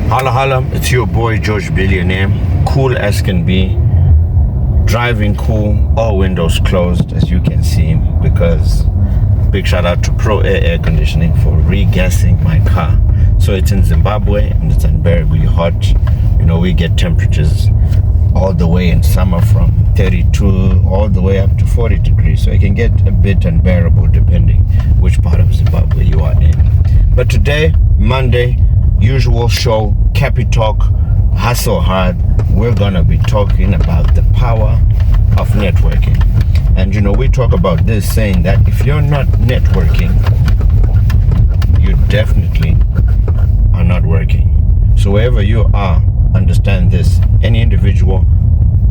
Holla holla, it's your boy George Billionaire. Cool as can be. Driving cool, all windows closed as you can see, because big shout out to Pro Air Conditioning for regassing my car. So it's in Zimbabwe and it's unbearably hot. You know, we get temperatures all the way in summer from 32 all the way up to 40 degrees. So it can get a bit unbearable depending which part of Zimbabwe you are in. But today, Monday, usual show, Cappy Talk, Hustle Hard. We're gonna be talking about the power of networking. And you know, we talk about this saying that if you're not networking, you definitely are not working. So wherever you are, understand this: any individual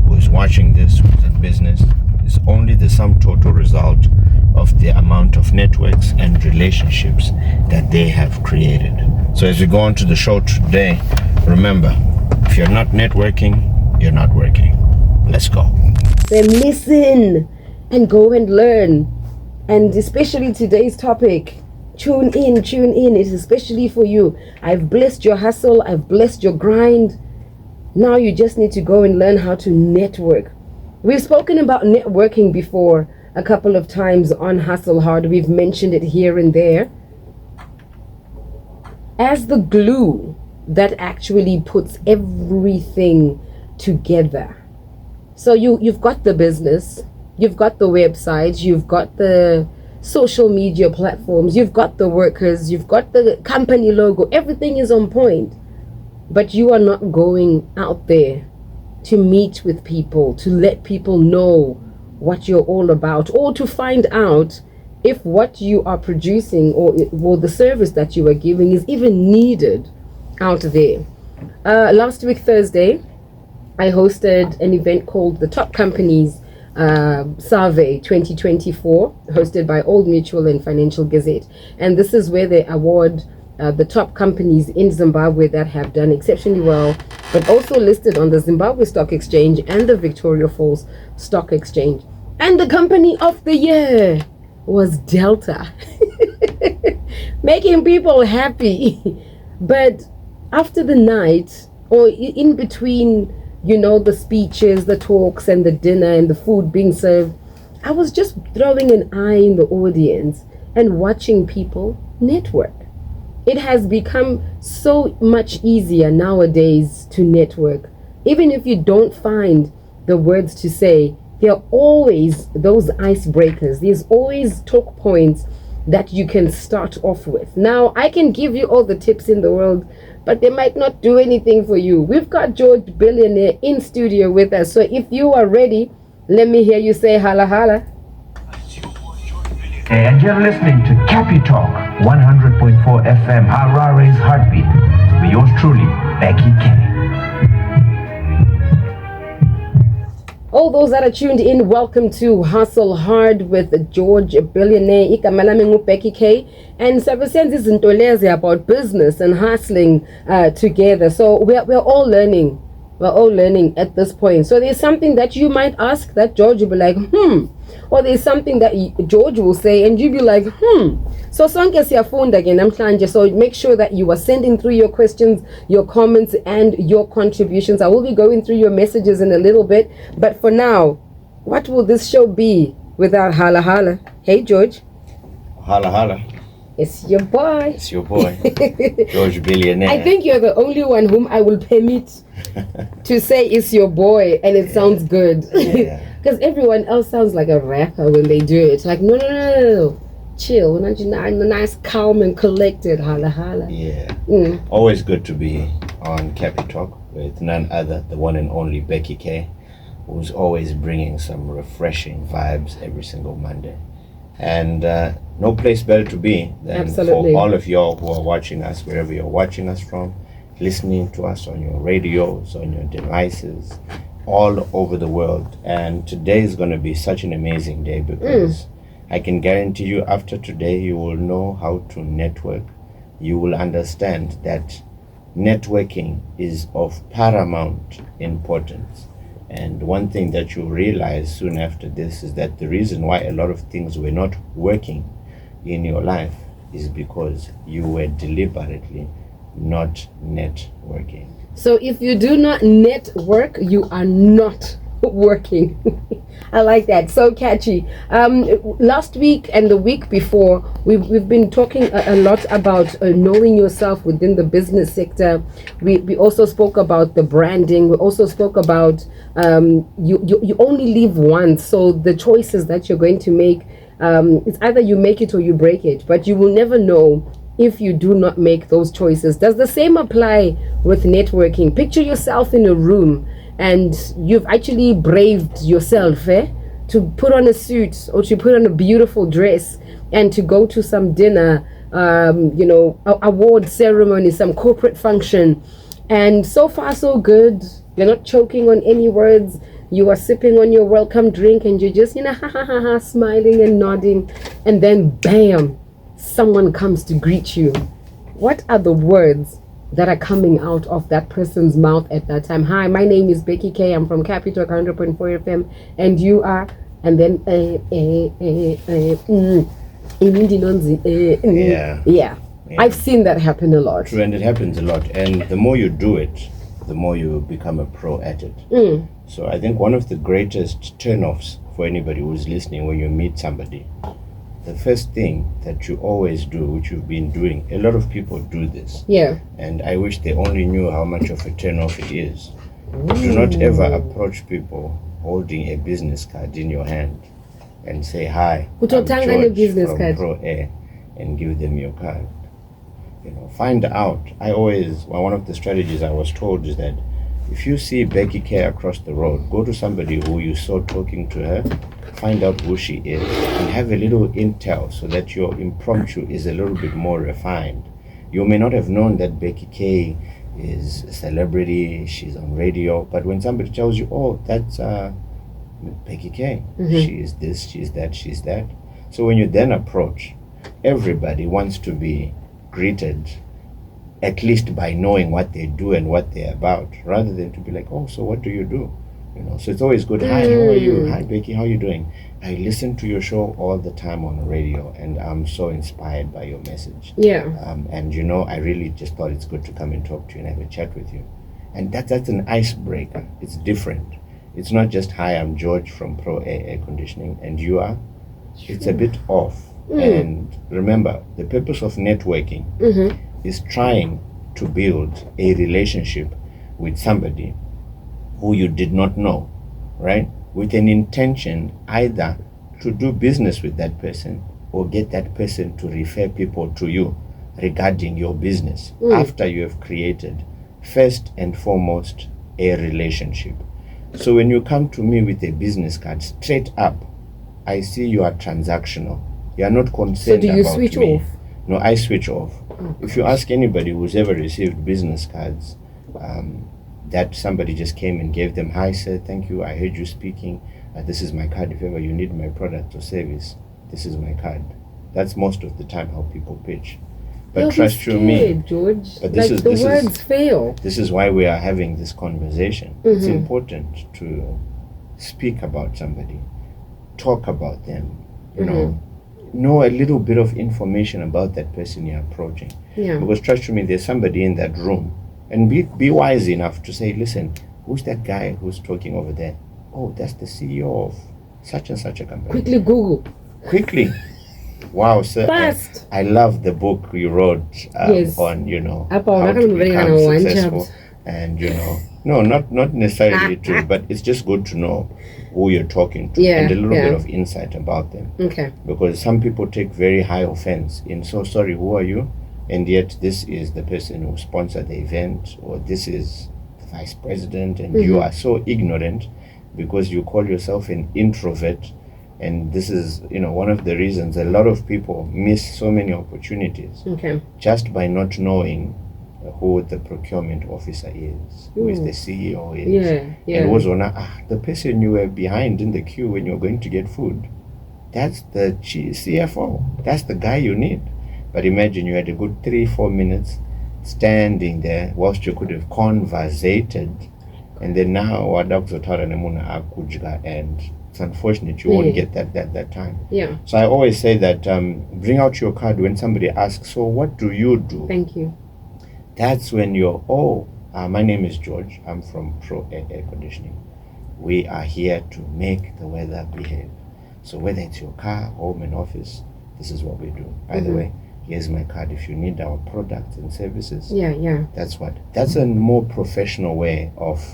who is watching this, who's in business, is only the sum total result of the amount of networks and relationships that they have created. So as we go on to the show today, remember, if you're not networking, you're not working. Let's go. Then listen and go and learn. And especially today's topic, tune in. It's especially for you. I've blessed your hustle. I've blessed your grind. Now you just need to go and learn how to network. We've spoken about networking before a couple of times on Hustle Hard. We've mentioned it here and there as the glue that actually puts everything together. So you've got the business, you've got the website, you've got the social media platforms, you've got the workers, you've got the company logo, everything is on point. But you are not going out there to meet with people, to let people know what you're all about, or to find out if what you are producing or the service that you are giving is even needed out there. Last week, Thursday, I hosted an event called the Top Companies Survey 2024, hosted by Old Mutual and Financial Gazette. And this is where they award the top companies in Zimbabwe that have done exceptionally well, but also listed on the Zimbabwe Stock Exchange and the Victoria Falls Stock Exchange. And the company of the year was Delta, making people happy. But after the night, or in between, you know, the speeches, the talks, and the dinner and the food being served, I was just throwing an eye in the audience and watching people network. It has become so much easier nowadays to network. Even if you don't find the words to say, there are always those icebreakers. There's always talk points that you can start off with. Now, I can give you all the tips in the world, but they might not do anything for you. We've got George Billionaire in studio with us. So if you are ready, let me hear you say holla holla. And you're listening to Cappy Talk, 100.4 FM, Harare's Heartbeat. With yours truly, Becky K. All those that are tuned in, welcome to Hustle Hard with George Billionaire. Igama lami ngu-Becky K. And Sabasenzi izinto lezi about business and hustling together. So we're all learning. We're all learning at this point. So there's something that you might ask that George will be like, or there's something that George will say and you'll be like, So sonke siyafunda ke namhlanje. So make sure that you are sending through your questions, your comments, and your contributions. I will be going through your messages in a little bit. But for now, what will this show be without holla holla? Hey, George. Holla holla. It's your boy. It's your boy, George Billionaire. I think you're the only one whom I will permit to say it's your boy, and it sounds good. Because everyone else sounds like a rapper when they do it. Like, no. Chill. Nice, calm, and collected. Holla holla. Yeah. Always good to be on Cappy Talk with none other, the one and only Becky K, who's always bringing some refreshing vibes every single Monday. And no place better to be than Absolutely. For all of y'all who are watching us, wherever you're watching us from, listening to us on your radios, on your devices, all over the world. And today is going to be such an amazing day because I can guarantee you after today, you will know how to network. You will understand that networking is of paramount importance. And one thing that you'll realize soon after this is that the reason why a lot of things were not working in your life is because you were deliberately not networking. So if you do not network, you are not working. I like that. So catchy. Last week and the week before, we've been talking a lot about knowing yourself within the business sector. We also spoke about the branding. We also spoke about you only live once, so the choices that you're going to make, it's either you make it or you break it, but you will never know if you do not make those choices. Does the same apply with networking? Picture yourself in a room and you've actually braved yourself to put on a suit or to put on a beautiful dress and to go to some dinner, award ceremony, some corporate function. And so far so good. You're not choking on any words. You are sipping on your welcome drink and you're just, smiling and nodding. And then bam, someone comes to greet you. What are the words that are coming out of that person's mouth at that time? Hi, my name is Becky K. I'm from Capital 100.4 FM, and you are, and then yeah. I've seen that happen a lot. True, and it happens a lot. And the more you do it, the more you become a pro at it. So I think one of the greatest turn-offs for anybody who's listening when you meet somebody, the first thing that you always do, which you've been doing, a lot of people do this. Yeah. And I wish they only knew how much of a turn-off it is. Do not ever approach people holding a business card in your hand and say, hi, I'm George from Pro Air, and give them your card. Find out. One of the strategies I was told is that if you see Becky K across the road, go to somebody who you saw talking to her, find out who she is, and have a little intel so that your impromptu is a little bit more refined. You may not have known that Becky K is a celebrity, she's on radio, but when somebody tells you, oh, that's Becky K, she is this, she's that, she's that. So when you then approach, everybody wants to be greeted at least by knowing what they do and what they're about, rather than to be like, oh, so what do you do? So it's always good. Hi, how are you? Hi, Becky, how are you doing? I listen to your show all the time on the radio, and I'm so inspired by your message. Yeah. And I really just thought it's good to come and talk to you and have a chat with you. And that's an icebreaker. It's different. It's not just, hi, I'm George from Pro Air Conditioning, and you are. It's a bit off. And remember, the purpose of networking is trying to build a relationship with somebody who you did not know, right? With an intention either to do business with that person or get that person to refer people to you regarding your business after you have created, first and foremost, a relationship. So when you come to me with a business card, straight up, I see you are transactional. You are not concerned about me. So do you switch off? No, I switch off. If you ask anybody who's ever received business cards, that somebody just came and gave them, hi sir, thank you, I heard you speaking, this is my card, if ever you need my product or service, this is my card. That's most of the time how people pitch. But trust you me, George, but the words fail. This is why we are having this conversation. It's important to speak about somebody, talk about them, know a little bit of information about that person you're approaching. Yeah. Because trust me, there's somebody in that room, and be wise enough to say, listen, who's that guy who's talking over there? Oh, that's the CEO of such and such a company. Quickly Google. Quickly. Wow, sir. Fast. I love the book you wrote on, how to become successful. And, no, not necessarily true, but it's just good to know who you're talking to and a little bit of insight about them. Okay. Because some people take very high offense in, so sorry, who are you? And yet this is the person who sponsored the event, or this is the vice president, and you are so ignorant because you call yourself an introvert. And this is, one of the reasons a lot of people miss so many opportunities just by not knowing who the procurement officer is, who is the CEO is. And was on the person you were behind in the queue when you're going to get food, that's the CFO. That's the guy you need. But imagine you had a good 3-4 minutes standing there whilst you could have conversated, and then now and it's unfortunate you won't get that time. Yeah. So I always say that bring out your card when somebody asks, so what do you do? Thank you. That's when my name is George. I'm from Pro Air Conditioning. We are here to make the weather behave. So whether it's your car, home and office, this is what we do. By the way, here's my card if you need our products and services. Yeah. That's a more professional way of,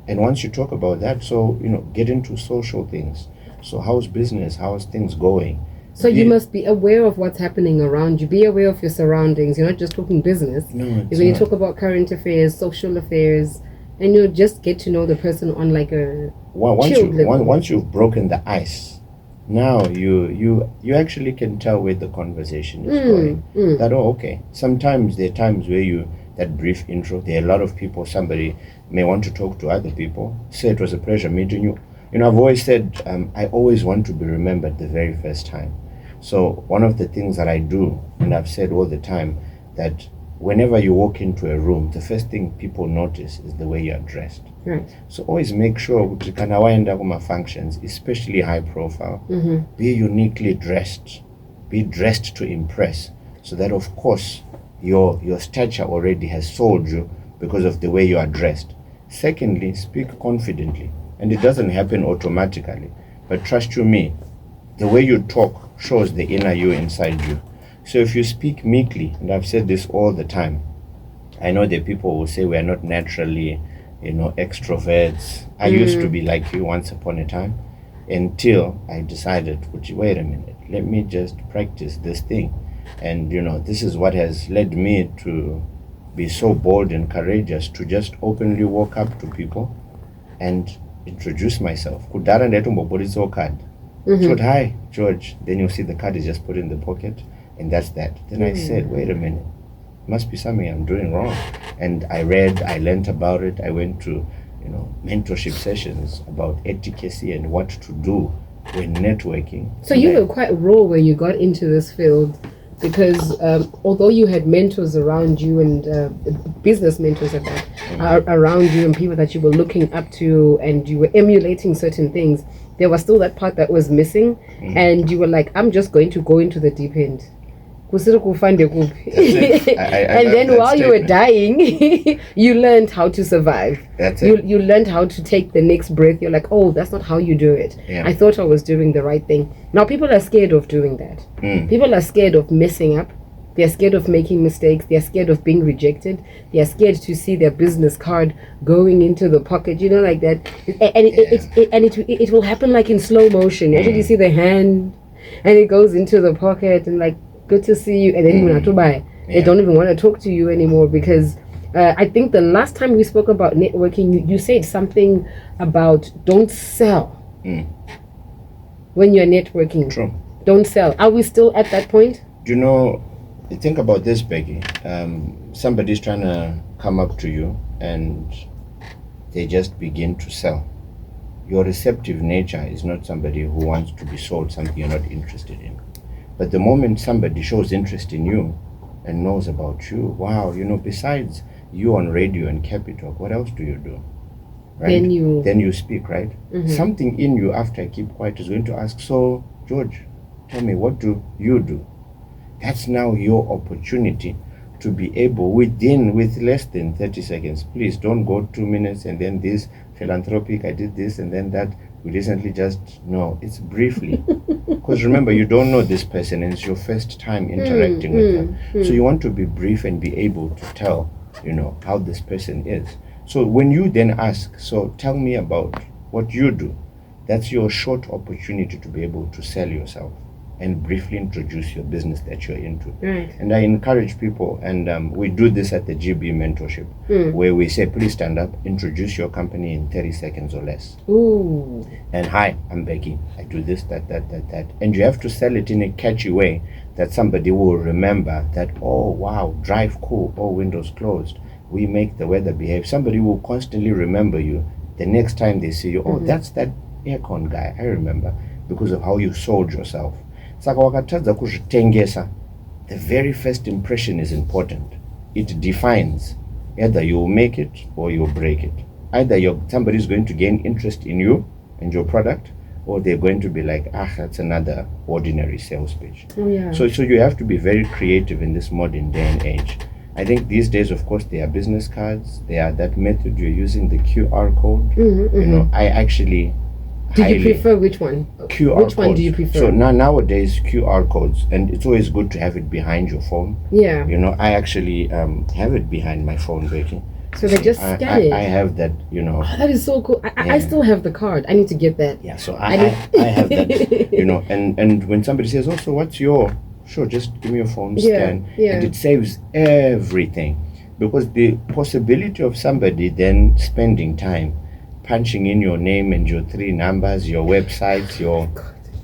and once you talk about that, so, get into social things. So how's business? How's things going? So you must be aware of what's happening around you. Be aware of your surroundings. You're not just talking business. No, when you talk about current affairs, social affairs, and you just get to know the person on like a chilled level. Once you've broken the ice, now you actually can tell where the conversation is going. That, okay. Sometimes there are times where that brief intro, there are a lot of people, somebody may want to talk to other people, say it was a pleasure meeting you. I've always said, I always want to be remembered the very first time. So one of the things that I do, and I've said all the time, that whenever you walk into a room, the first thing people notice is the way you're dressed. Right. So always make sure my functions, especially high profile, be uniquely dressed, be dressed to impress, so that of course your stature already has sold you because of the way you are dressed. Secondly, speak confidently, and it doesn't happen automatically, but trust you me, the way you talk shows the inner you inside you. So if you speak meekly, and I've said this all the time, I know that people will say we are not naturally, extroverts. I used to be like you once upon a time, until I decided, wait a minute, let me just practice this thing. And, this is what has led me to be so bold and courageous to just openly walk up to people and introduce myself. Kudara ndetumbo card. So, hi, George. Then you'll see the card is just put in the pocket, and that's that. Then I said, wait a minute, must be something I'm doing wrong. And I learned about it. I went to, mentorship sessions about etiquette and what to do when networking. So you were quite raw when you got into this field, because although you had mentors around you and business mentors at that around you and people that you were looking up to and you were emulating certain things, there was still that part that was missing, and you were like, I'm just going to go into the deep end. And then while you were dying, you learned how to survive. That's it. You learned how to take the next breath. You're like, oh, that's not how you do it. Yeah. I thought I was doing the right thing. Now people are scared of doing that. People are scared of messing up. They're scared of making mistakes. They're scared of being rejected. They're scared to see their business card going into the pocket, like that. It will happen like in slow motion. You actually see the hand, and it goes into the pocket, and like, good to see you. And then when I to buy, they don't even want to talk to you anymore, because I think the last time we spoke about networking, you said something about don't sell when you're networking. True. Don't sell. Are we still at that point? Think about this, Becky. Somebody's trying to come up to you and they just begin to sell. Your receptive nature is not somebody who wants to be sold something you're not interested in. But the moment somebody shows interest in you and knows about you, wow, besides you on radio and Capital, what else do you do? Right? Then you speak, right? Something in you, after I keep quiet, is going to ask, so, George, tell me, what do you do? That's now your opportunity to be able, with less than 30 seconds, please don't go 2 minutes and then this philanthropic, I did this and then that, we recently no, it's briefly. Because remember, you don't know this person and it's your first time interacting with them. So you want to be brief and be able to tell, how this person is. So when you then ask, so tell me about what you do, that's your short opportunity to be able to sell yourself and briefly introduce your business that you're into. Right. And I encourage people, and we do this at the GB mentorship, where we say, please stand up, introduce your company in 30 seconds or less. Ooh. And hi, I'm Becky. I do this, that. And you have to sell it in a catchy way that somebody will remember that, oh, wow, drive cool, oh, windows closed. We make the weather behave. Somebody will constantly remember you the next time they see you. Oh, that's that aircon guy. I remember, because of how you sold yourself. Saka wakatadza kuzvitengesa, the very first impression is important. It defines either you'll make it or you'll break it. Either somebody's going to gain interest in you and your product, or they're going to be like, that's another ordinary sales pitch. Oh, yeah. So you have to be very creative in this modern day and age. I think these days, of course, there are business cards. There are that method you're using, the QR code. You know, I actually Do you highly prefer which one? QR Which one do you codes. prefer? So nowadays QR codes, and it's always good to have it behind your phone. Yeah. You know, I actually have it behind my phone, Becky. So they just scan it. I have that, you know. Oh, that is so cool. I still have the card. I need to get that. Yeah, so I have that, you know, and when somebody says, oh, so what's your, sure, just give me your phone, scan, and it saves everything. Because the possibility of somebody then spending time punching in your name and your 3 numbers, your website, your,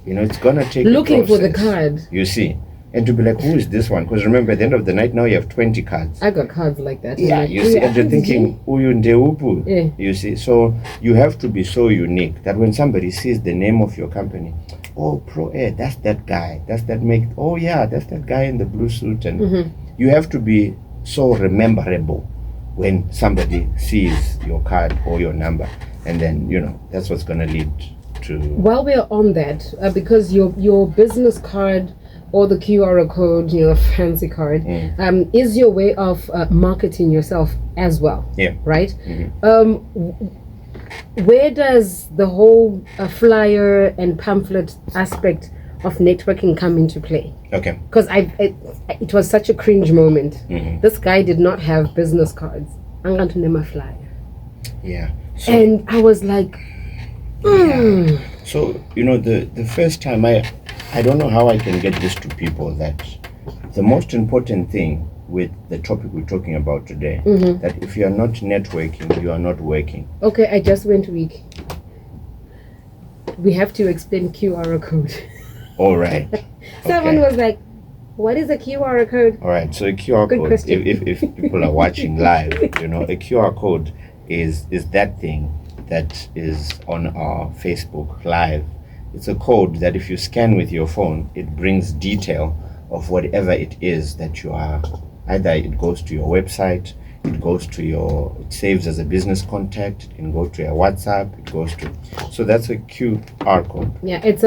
you know, it's gonna take looking a for the process, card. you see, and to be like, who is this one? Because remember, at the end of the night, now you have 20 cards. I got cards like that. Yeah, Like, you see, and you're thinking, Uyu Ndeupu. Yeah. You see, so you have to be so unique that when somebody sees the name of your company, oh, Pro Air, that's that guy. That's that make. Oh yeah, that's that guy in the blue suit, and you have to be so rememberable when somebody sees your card or your number, and then you know that's what's gonna lead to. While we're on that, because your business card or the QR code, you know, fancy card, is your way of marketing yourself as well. Yeah. Right. Where does the whole flyer and pamphlet aspect of networking come into play? Okay. Because it was such a cringe moment. This guy did not have business cards. I'm going to name a flyer. Yeah. So, And I was like, So you know, the first time I don't know how I can get this to people that the most important thing with the topic we're talking about today, that if you are not networking, you are not working. okay, I just went weak. We have to explain QR code. All right. Someone Okay. was like, what is a QR code? All right, so a QR Good code, question. if people are watching live, you know, a QR code is that thing that is on our Facebook live. It's a code that if you scan with your phone, it brings detail of whatever it is that you are. Either it goes to your website, it goes to it saves as a business contact, it can go to your WhatsApp, it goes to, so that's a QR code. Yeah, it's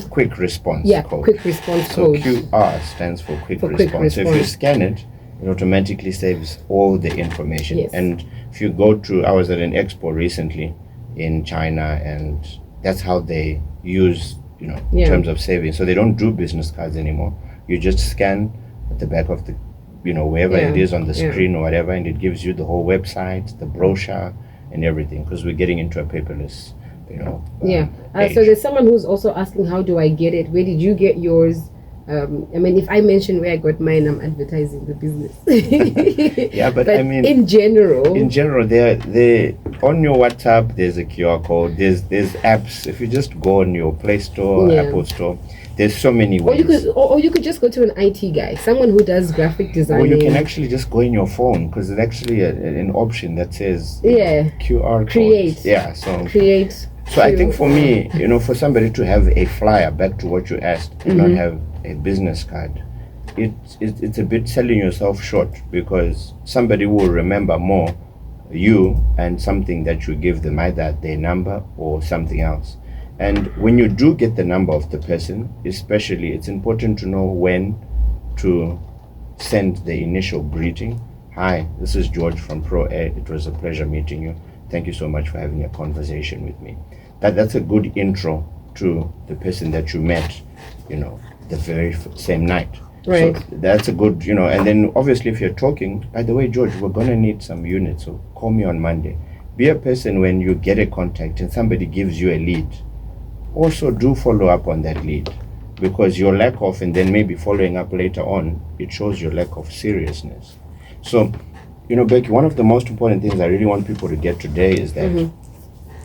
Quick response code. quick response So code. QR stands for quick For response. quick So if you response. scan it, it automatically saves all the information. Yes. And if you go to, I was at an expo recently in China, and that's how they use, you know, in Yeah. terms of saving. So they don't do business cards anymore. You just scan at the back of the, you know, wherever it Yeah. is on the Yeah. screen or whatever, and it gives you the whole website, the brochure, and everything. Because we're getting into a paperless, you know. Yeah. So age. there's someone who's also asking, how do I get it? Where did you get yours? I mean, if I mention where I got mine, I'm advertising the business. Yeah, but I mean, in general, they on your WhatsApp there's a QR code. There's apps. If you just go on your Play Store, Yeah. Apple Store, there's so many or ways. you could just go to an IT guy, someone who does graphic design. Or you can actually just go in your phone, because there's actually an option that says QR code. Create. Yeah, so create. so I think for me, you know, for somebody to have a flyer, back to what you asked, and not have a business card, it's a bit selling yourself short, because somebody will remember more you and something that you give them, either their number or something else. And when you do get the number of the person, especially, it's important to know when to send the initial greeting. Hi, this is George from Pro Air. It was a pleasure meeting you. Thank you so much for having a conversation with me. That's a good intro to the person that you met, you know, the very same night. Right. So that's a good, you know, and then obviously if you're talking, by the way, George, we're going to need some units, so call me on Monday. Be a person when you get a contact and somebody gives you a lead, also do follow up on that lead, because your lack of, and then maybe following up later on, it shows your lack of seriousness. So, you know, Becky, one of the most important things I really want people to get today is that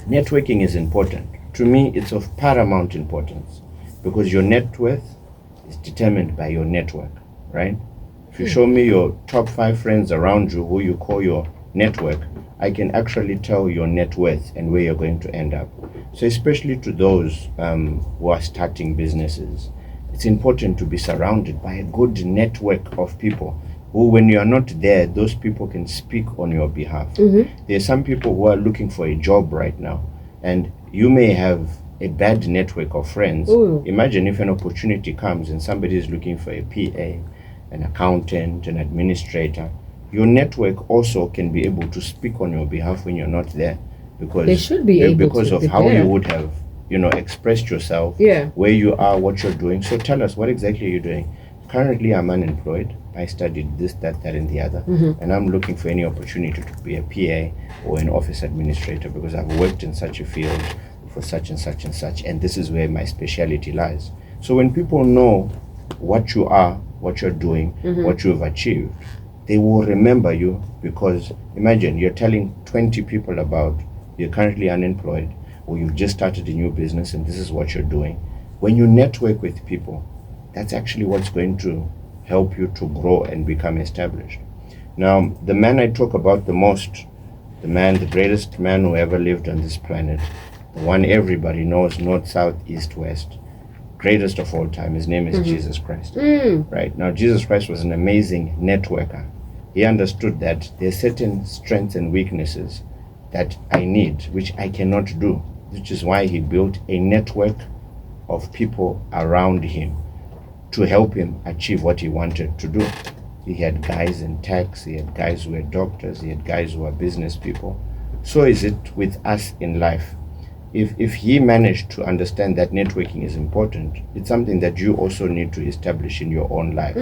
networking is important. To me, it's of paramount importance, because your net worth is determined by your network, right? If you show me your top 5 friends around you who you call your network, I can actually tell your net worth and where you're going to end up. So especially to those who are starting businesses, it's important to be surrounded by a good network of people who, when you are not there, those people can speak on your behalf. There are some people who are looking for a job right now, and you may have a bad network of friends. Imagine if an opportunity comes and somebody is looking for a PA, an accountant, an administrator. Your network also can be able to speak on your behalf when you're not there, because They should be able because to of be how there. you would have, expressed yourself, Yeah. where you are, what you're doing. So tell us, what exactly are you doing? Currently, I'm unemployed. I studied this, that, and the other, and I'm looking for any opportunity to be a PA or an office administrator, because I've worked in such a field for such and such and such, and this is where my specialty lies. So when people know what you are, what you're doing, what you've achieved, they will remember you, because imagine you're telling 20 people about you're currently unemployed, or you've just started a new business and this is what you're doing. When you network with people, that's actually what's going to help you to grow and become established. Now, the man I talk about the most, the greatest man who ever lived on this planet, the one everybody knows, north, south, east, west, greatest of all time, his name is Jesus Christ. Right? Now, Jesus Christ was an amazing networker. He understood that there are certain strengths and weaknesses that I need, which I cannot do, which is why he built a network of people around him to help him achieve what he wanted to do. He had guys in tax, he had guys who were doctors, he had guys who were business people. So is it with us in life. If he managed to understand that networking is important, it's something that you also need to establish in your own life.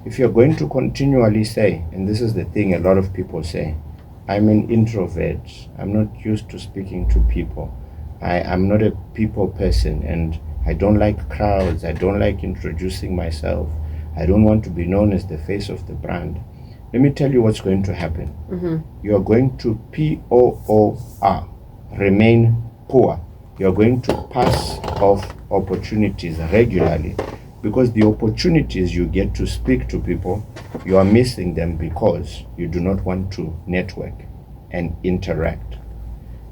If you're going to continually say, and this is the thing a lot of people say, I'm an introvert, I'm not used to speaking to people, I'm not a people person, and I don't like crowds, I don't like introducing myself, I don't want to be known as the face of the brand. Let me tell you what's going to happen. You are going to POOR, remain poor. You're going to pass off opportunities regularly, because the opportunities you get to speak to people, you are missing them because you do not want to network and interact.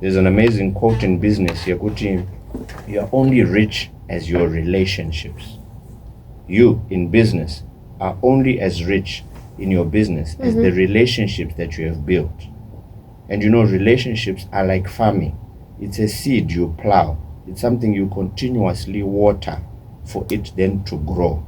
There's an amazing quote in business, Yakuti, you're only rich as your relationships. You in business are only as rich in your business as the relationships that you have built. And relationships are like farming. It's a seed you plow. It's something you continuously water for it then to grow.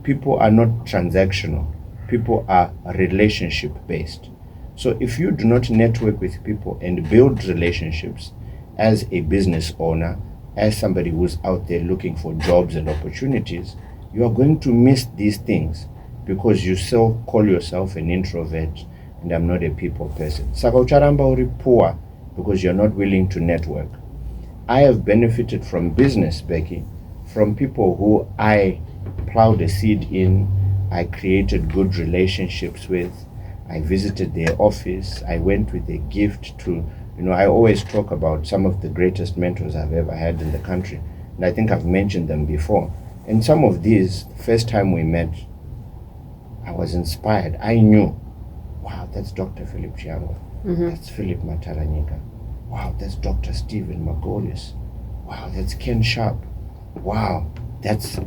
People are not transactional. People are relationship based. So if you do not network with people and build relationships as a business owner, as somebody who's out there looking for jobs and opportunities, you are going to miss these things, because you still call yourself an introvert and I'm not a people person. Saka ucharamba uri poor because you're not willing to network. I have benefited from business, Becky, from people who I plowed a seed in, I created good relationships with, I visited their office, I went with a gift to, I always talk about some of the greatest mentors I've ever had in the country, and I think I've mentioned them before. And some of these, the first time we met, I was inspired. I knew, wow, that's Dr. Philip Chiango. That's Philip Mataranyika. Wow, that's Dr. Stephen Magolis. Wow, that's Ken Sharp. Wow, that's,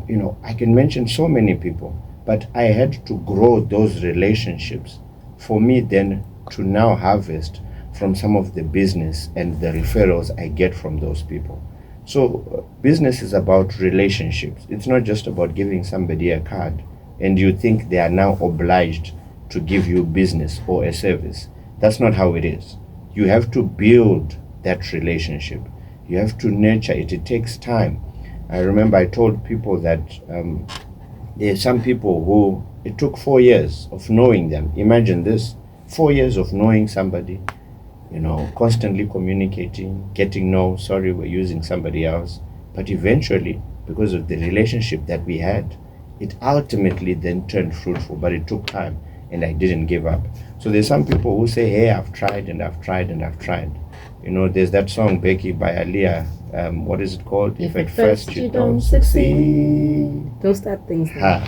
I can mention so many people, but I had to grow those relationships for me then to now harvest from some of the business and the referrals I get from those people. So business is about relationships. It's not just about giving somebody a card and you think they are now obliged to give you business or a service. That's not how it is. You have to build that relationship. You have to nurture it. It takes time. I remember I told people that there are some people who it took 4 years of knowing them. Imagine this, 4 years of knowing somebody, constantly communicating, getting sorry, we're using somebody else. But eventually, because of the relationship that we had, it ultimately then turned fruitful, but it took time and I didn't give up. So there's some people who say, hey, I've tried and I've tried and I've tried. There's that song, Becky, by Aaliyah. What is it called? If at first you don't succeed. Don't start things now.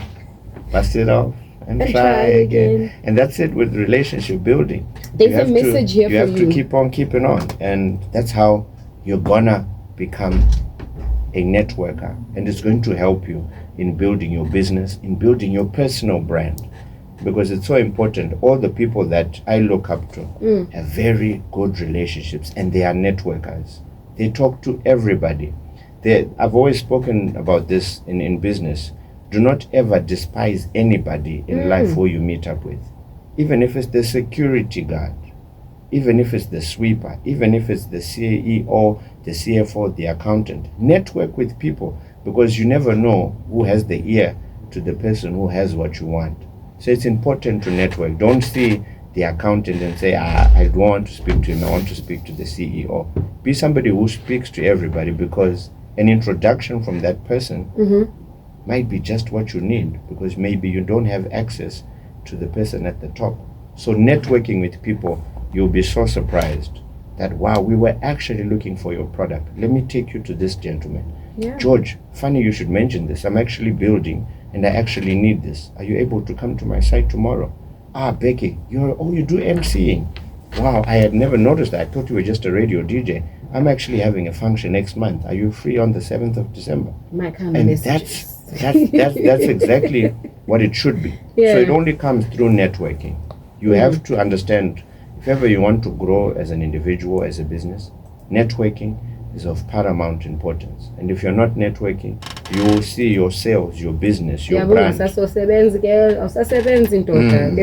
Bust it off and try again. And that's it with relationship building. There's a message here for you. You have to keep on keeping on. And that's how you're gonna become a networker. And it's going to help you in building your business, in building your personal brand. Because it's so important. All the people that I look up to have very good relationships and they are networkers. They talk to everybody. I've always spoken about this in business. Do not ever despise anybody in life who you meet up with. even if it's the security guard, even if it's the sweeper, even if it's the CEO, the CFO, the accountant. Network with people, because you never know who has the ear to the person who has what you want. So it's important to network. Don't see the accountant and say, I don't want to speak to him, I want to speak to the CEO. Be somebody who speaks to everybody, because an introduction from that person might be just what you need, because maybe you don't have access to the person at the top. So networking with people, you'll be so surprised that, wow, we were actually looking for your product. Let me take you to this gentleman. Yeah. George, funny you should mention this. I'm actually building and I actually need this. Are you able to come to my site tomorrow? Becky, you do MCing. Wow, I had never noticed that. I thought you were just a radio DJ. I'm actually having a function next month. Are you free on the 7th of December? My kind of And messages. that's exactly what it should be. Yeah. So it only comes through networking. You have to understand, if ever you want to grow as an individual, as a business, networking is of paramount importance. And if you're not networking, you will see your sales, your business, your brand. There's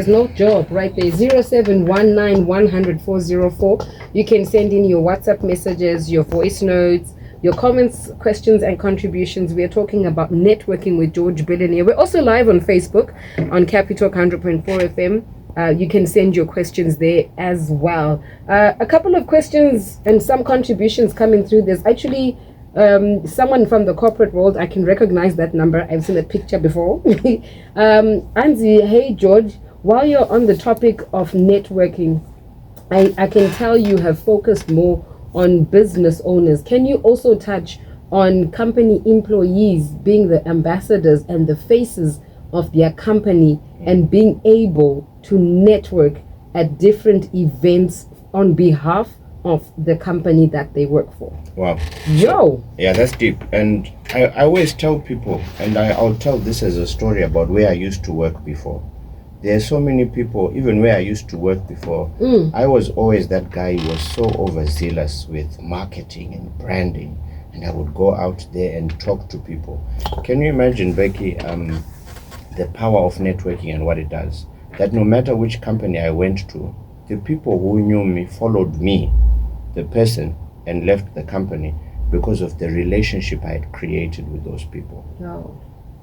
no job right there. 0719100404. You can send in your WhatsApp messages, your voice notes, your comments, questions, and contributions. We are talking about networking with George Billionaire. We're also live on Facebook on Capitalk 100.4 FM. You can send your questions there as well. A couple of questions and some contributions coming through. There's actually someone from the corporate world. I can recognize that number. I've seen a picture before. Anzi, hey George, while you're on the topic of networking, I can tell you have focused more on business owners. Can you also touch on company employees being the ambassadors and the faces of their company and being able to network at different events on behalf of the company that they work for? Wow. Yo! Yeah, that's deep. And I always tell people, and I'll tell this as a story about where I used to work before. There are so many people, even where I used to work before, I was always that guy who was so overzealous with marketing and branding, and I would go out there and talk to people. Can you imagine, Becky, the power of networking and what it does? That no matter which company I went to, the people who knew me followed me, the person, and left the company because of the relationship I had created with those people. Yo.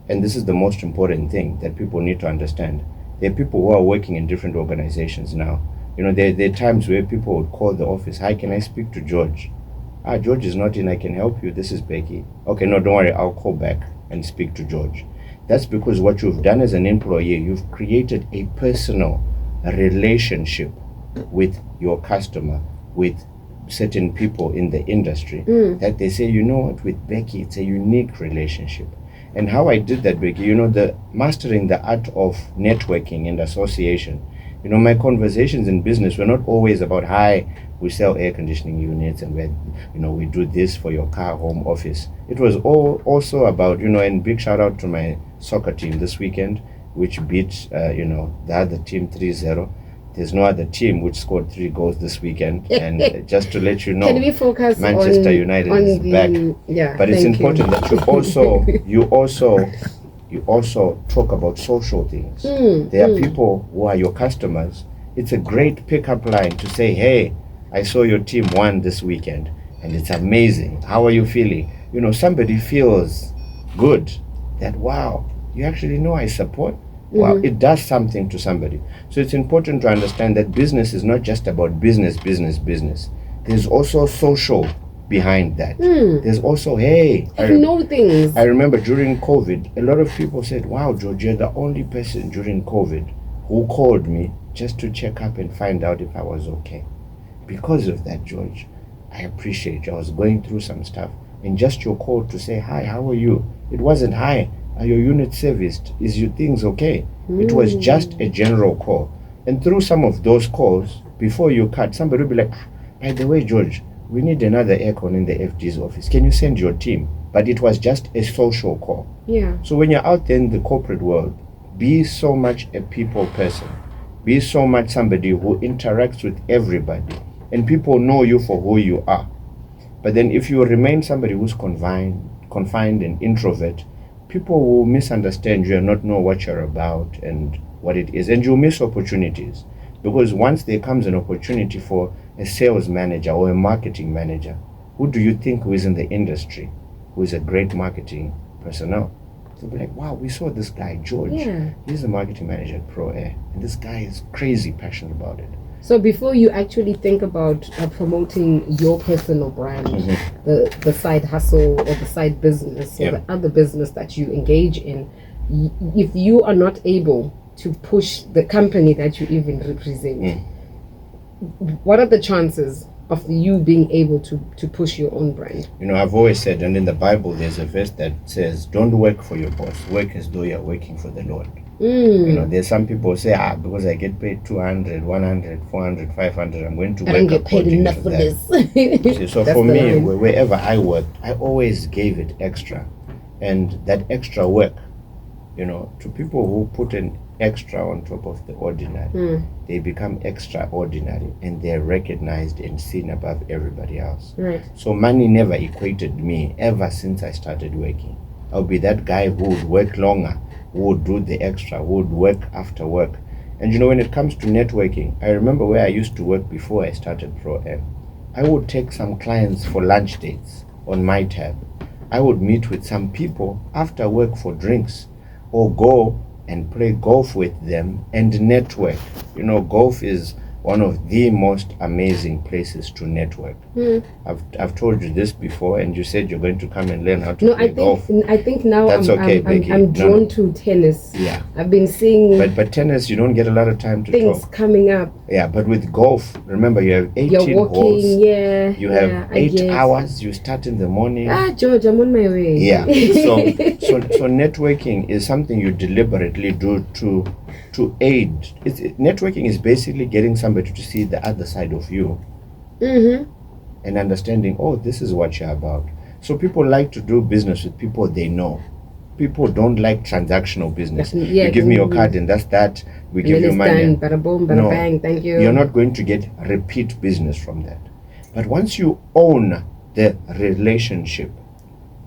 And this is the most important thing that people need to understand. There are people who are working in different organizations now. You know, there are times where people would call the office, hi, can I speak to George? George is not in, I can help you, this is Becky. Okay, no, don't worry, I'll call back and speak to George. That's because what you've done as an employee, you've created a personal relationship with your customer, with certain people in the industry, that they say, you know what, with Becky, it's a unique relationship. And how I did that, Becky, you know, the mastering the art of networking and association. You know, my conversations in business were not always about, hi, we sell air conditioning units and we do this for your car, home, office. It was also about, you know, and big shout out to my soccer team this weekend, which beat, the other team 3-0. There's no other team which scored 3 goals this weekend. And just to let you know, can we focus Manchester United is back. Yeah, but it's important that you also talk about social things. There are people who are your customers. It's a great pickup line to say, hey, I saw your team won this weekend and it's amazing. How are you feeling? You know, somebody feels good that, wow, you actually know I support. Wow, it does something to somebody. So it's important to understand that business is not just about business. There's also social behind that. There's also, hey, I know things. I remember during COVID, a lot of people said, wow, George, you're the only person during COVID who called me just to check up and find out if I was okay. Because of that, George, I appreciate you. I was going through some stuff. And just your call to say, hi, how are you? It wasn't, hi, are your units serviced? Is your things okay? It was just a general call. And through some of those calls, before you cut, somebody will be like, by the way, George, we need another aircon in the FD's office. Can you send your team? But it was just a social call. Yeah. So when you're out there in the corporate world, be so much a people person. Be so much somebody who interacts with everybody. And people know you for who you are. But then if you remain somebody who's confined and introvert, people will misunderstand you and not know what you're about and what it is, and you'll miss opportunities. Because once there comes an opportunity for a sales manager or a marketing manager, who do you think who is in the industry, who is a great marketing personnel? They'll be like, wow, we saw this guy, George. Yeah. He's the marketing manager at Pro Air. And this guy is crazy passionate about it. So before you actually think about promoting your personal brand, the side hustle or the side business or the other business that you engage in, if you are not able to push the company that you even represent, what are the chances of you being able to push your own brand? You know, I've always said, and in the Bible there's a verse that says, don't work for your boss, work as though you're working for the Lord. You know, there's some people say, because I get paid 200, 100, 400, 500, I'm going to work. I don't get paid enough for this. See, so for me, wherever I worked, I always gave it extra. And that extra work, you know, to people who put an extra on top of the ordinary, they become extraordinary, and they're recognized and seen above everybody else. Right. So money never equated me ever since I started working. I'll be that guy who would work longer, who would do the extra, who would work after work. And you know, when it comes to networking, I remember where I used to work before I started Pro M. I would take some clients for lunch dates on my tab. I would meet with some people after work for drinks, or go and play golf with them and network. You know, golf is one of the most amazing places to network. I've told you this before, and you said you're going to come and learn how to play golf. I think now That's I'm drawn to tennis. Yeah. I've been seeing but tennis, you don't get a lot of time to things talk. coming up. Yeah, but with golf, remember you have 18 You're walking, holes. You have 8 hours. You start in the morning. George, I'm on my way. Yeah. So networking is something you deliberately do to aid. Networking is basically getting somebody to see the other side of you, and understanding, oh, this is what you're about. So people like to do business with people they know. People don't like transactional business. You give me your card and that's that. We give you money. Bada boom, bada bang, thank you. You're not going to get repeat business from that. But once you own the relationship,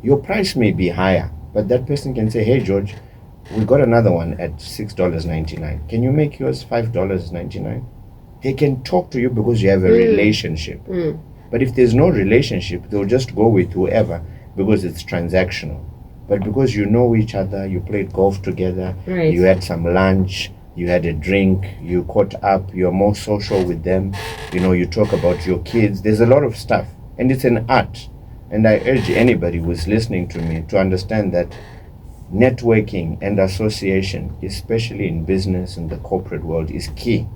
your price may be higher, but that person can say, hey, George, we got another one at $6.99. Can you make yours $5.99? They can talk to you because you have a relationship. But if there's no relationship, they'll just go with whoever because it's transactional. But because you know each other, you played golf together, you had some lunch, you had a drink, you caught up, you're more social with them, you know, you talk about your kids. There's a lot of stuff, and it's an art. And I urge anybody who's listening to me to understand that networking and association, especially in business and the corporate world, is key,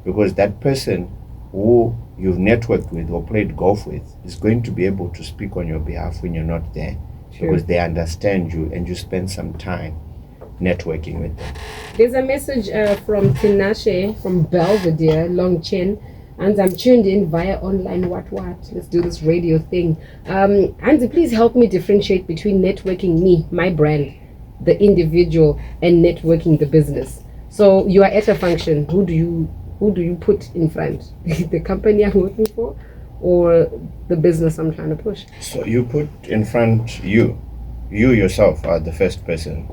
because that person who you've networked with or played golf with is going to be able to speak on your behalf when you're not there, because they understand you and you spend some time networking with them. There's a message from Tinashe from Belvedere, Longchen, and I'm tuned in via online what. Let's do this radio thing. Andy, please help me differentiate between networking me, my brand, the individual, and networking the business. So you are at a function. Who do you put in front? The company I'm working for, or the business I'm trying to push? So you put in front you yourself are the first person.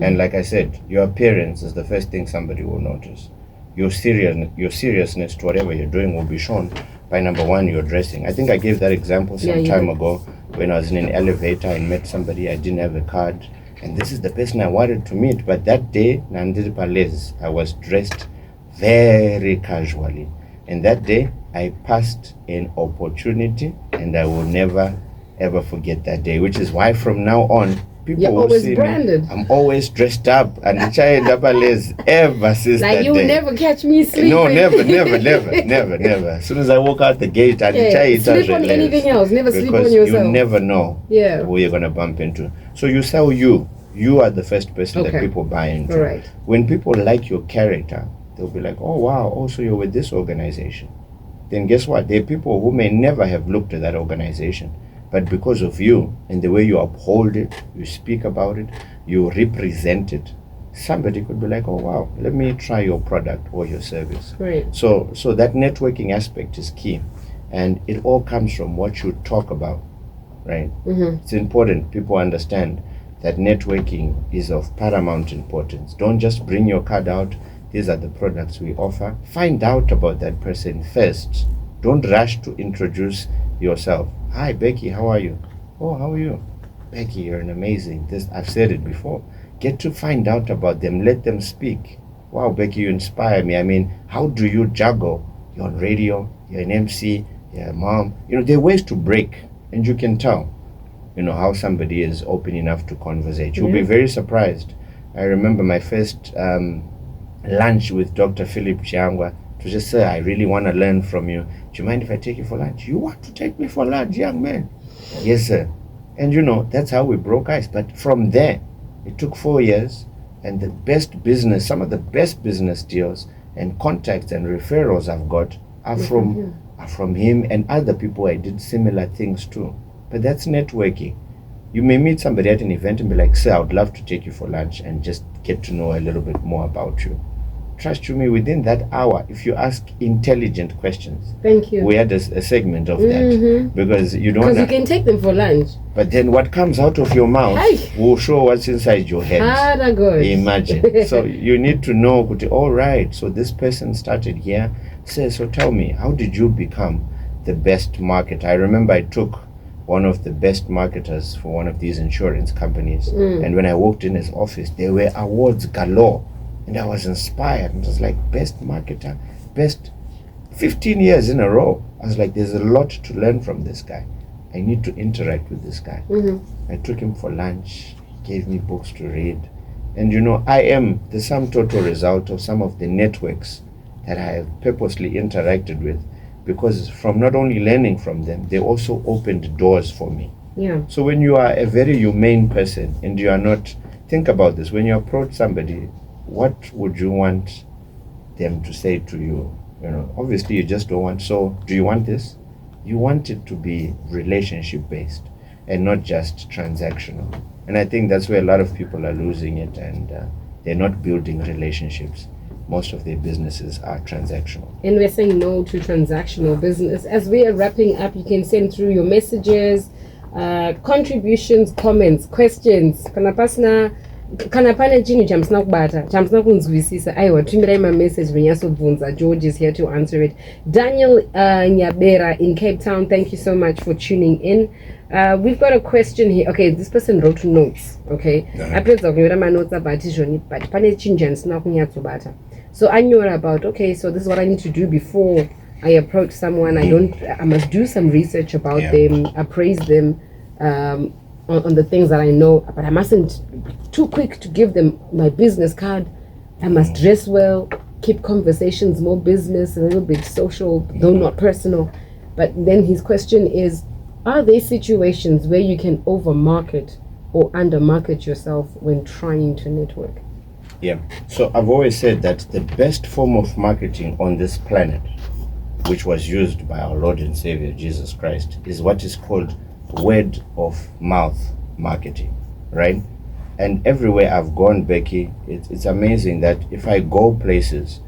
And like I said, your appearance is the first thing somebody will notice. Your seriousness to whatever you're doing will be shown by, number one, your dressing. I think I gave that example some time ago when I was in an elevator and met somebody. I didn't have a card, and this is the person I wanted to meet, but that day I was dressed very casually, and that day I passed an opportunity, and I will never ever forget that day, which is why from now on people will see branded. me. I'm always dressed up, and the child ever since like that you day. will never catch me sleeping. No, never. As soon as I walk out the gate, and sleep on anything else. Never sleep on yourself. You never know who you're gonna bump into. So you sell you. You are the first person that people buy into. Right. When people like your character, they'll be like, oh wow, also you're with this organization. Then guess what? There are people who may never have looked at that organization, but because of you and the way you uphold it, you speak about it, you represent it, somebody could be like, oh wow, let me try your product or your service. Right. So that networking aspect is key, and it all comes from what you talk about, right? It's important people understand that networking is of paramount importance. Don't just bring your card out these are the products we offer. Find out about that person first. Don't rush to introduce yourself. Hi, Becky, how are you? Oh, how are you? Becky, you're an amazing. This, I've said it before. Get to find out about them. Let them speak. Wow, Becky, you inspire me. I mean, how do you juggle? You're on radio, you're an MC, you're a mom. You know, there are ways to break, and you can tell, you know, how somebody is open enough to conversate. You'll be very surprised. I remember my first lunch with Dr. Philip Chiangwa. To just say, I really want to learn from you. Do you mind if I take you for lunch? You want to take me for lunch, young man? Yes, sir. And you know, that's how we broke ice. But from there, it took 4 years, and the best business, some of the best business deals and contacts and referrals I've got are from him and other people I did similar things to. But that's networking. You may meet somebody at an event and be like, sir, I would love to take you for lunch and just get to know a little bit more about you. Trust you me, within that hour, if you ask intelligent questions. Thank you. We had a segment of that, because you don't. Because you can take them for lunch. But then what comes out of your mouth will show what's inside your head. Imagine. So you need to know, all right, so this person started here. So tell me, how did you become the best marketer? I remember I took one of the best marketers for one of these insurance companies. And when I walked in his office, there were awards galore. And I was inspired. And it was like, best marketer, best 15 years in a row. I was like, there's a lot to learn from this guy. I need to interact with this guy. I took him for lunch, gave me books to read. And you know, I am the sum total result of some of the networks that I have purposely interacted with, because from not only learning from them, they also opened doors for me. Yeah. So when you are a very humane person and you are not, think about this, when you approach somebody, what would you want them to say to you? You know, obviously you just don't want, so do you want this? You want it to be relationship based and not just transactional. And I think that's where a lot of people are losing it, and they're not building relationships. Most of their businesses are transactional. And we're saying no to transactional business. As we are wrapping up, you can send through your messages, contributions, comments, questions. Kana pane chinhu chamusina kubata chamusina kunzwisisa aiwa tumirai mamessage venyatsobvunza. George is here to answer it. Daniel Nyabera in Cape Town, thank you so much for tuning in. We've got a question here. Okay, this person wrote notes. Okay, apedza kunyora manotes about izvoni, but pane chinhu chandisina kunyatsobata. So I knew about, okay, so this is what I need to do before I approach someone. I must do some research about them, appraise them on the things that I know, but I mustn't be too quick to give them my business card. I must dress well, keep conversations more business, a little bit social, though not personal. But then his question is, are there situations where you can overmarket or undermarket yourself when trying to network? Yeah, so I've always said that the best form of marketing on this planet, which was used by our Lord and Savior Jesus Christ, is what is called word of mouth marketing, right? And everywhere I've gone, Becky, it's amazing that if I go places,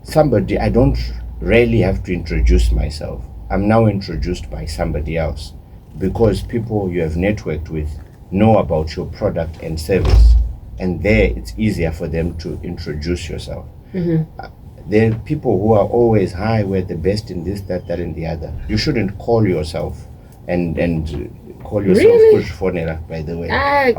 somebody, I don't really have to introduce myself. I'm now introduced by somebody else, because people you have networked with know about your product and service, and there it's easier for them to introduce yourself. There are people who are always, hi, we're the best in this, that, and the other. You shouldn't call yourself and call yourself Kushfonera, by the way. I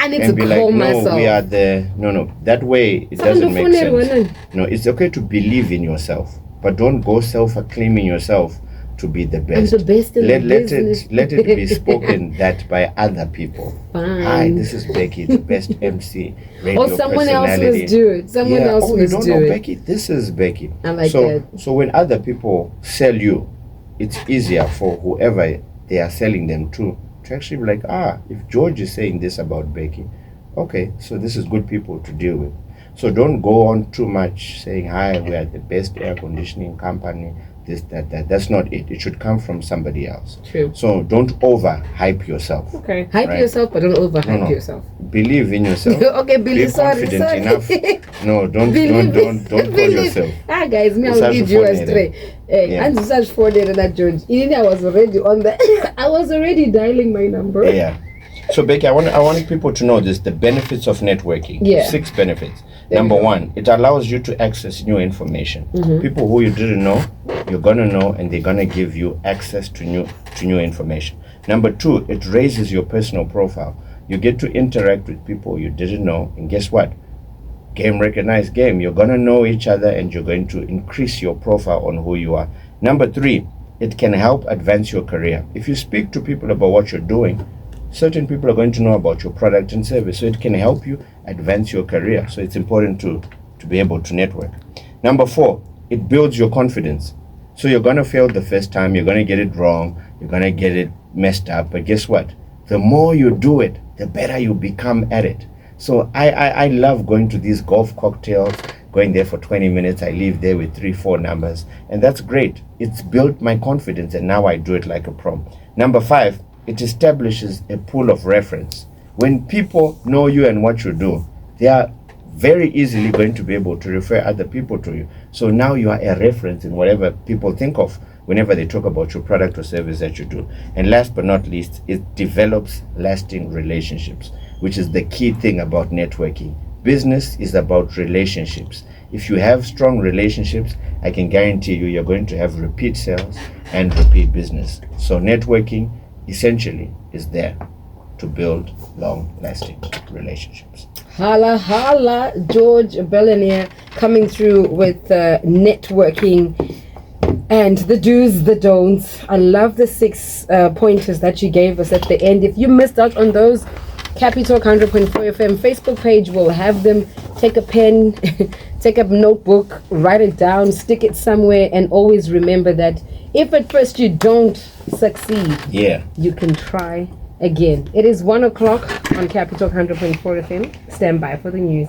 need to be like, no, we are the, no, that way it doesn't make sense. No, it's okay to believe in yourself, but don't go self-acclaiming yourself to be the best. I'm the best in the business. Let it be spoken that by other people. Fine. Hi, this is Becky, the best MC, radio or someone else must do it. Someone else must do it. Becky, this is Becky. I like that. So when other people sell you, it's easier for whoever they are selling them to actually be like, if George is saying this about Becky, okay, so this is good people to deal with. So don't go on too much saying, hi, we are the best air conditioning company, this, that. That's not it. It should come from somebody else. True. So don't over-hype yourself. Okay. Hype yourself, but don't over-hype yourself. Believe in yourself. Okay, be confident enough. No, don't call yourself. Guys, me, I'll lead you astray. And to search for that George. I was already on the I was already dialing my number. Yeah. So Becky, I want people to know this, the benefits of networking. 6 benefits. Number one, it allows you to access new information. People who you didn't know, you're gonna know, and they're gonna give you access to new information. Number two, it raises your personal profile. You get to interact with people you didn't know, and guess what? Game recognized game. You're gonna know each other, and you're going to increase your profile on who you are. Number three, it can help advance your career. If you speak to people about what you're doing, certain people are going to know about your product and service, so it can help you advance your career. So it's important to be able to network. Number four, it builds your confidence. So you're going to fail the first time, you're going to get it wrong, you're going to get it messed up, but guess what? The more you do it, the better you become at it. So I love going to these golf cocktails, going there for 20 minutes, I leave there with 3-4 numbers, and that's great. It's built my confidence, and now I do it like a pro. Number five, it establishes a pool of reference. When people know you and what you do, they are very easily going to be able to refer other people to you. So now you are a reference in whatever people think of whenever they talk about your product or service that you do. And last but not least, it develops lasting relationships, which is the key thing about networking. Business is about relationships. If you have strong relationships, I can guarantee you, you're going to have repeat sales and repeat business. So networking essentially is there to build long-lasting relationships. Holla, holla, George Billionaire coming through with networking and the do's, the don'ts. I love the 6 pointers that you gave us at the end. If you missed out on those, Capi Talk 100.4 FM Facebook page will have them. Take a pen, take a notebook, write it down, stick it somewhere, and always remember that if at first you don't succeed, you can try again. It is 1 o'clock on Capi Talk 100.4 FM. Stand by for the news.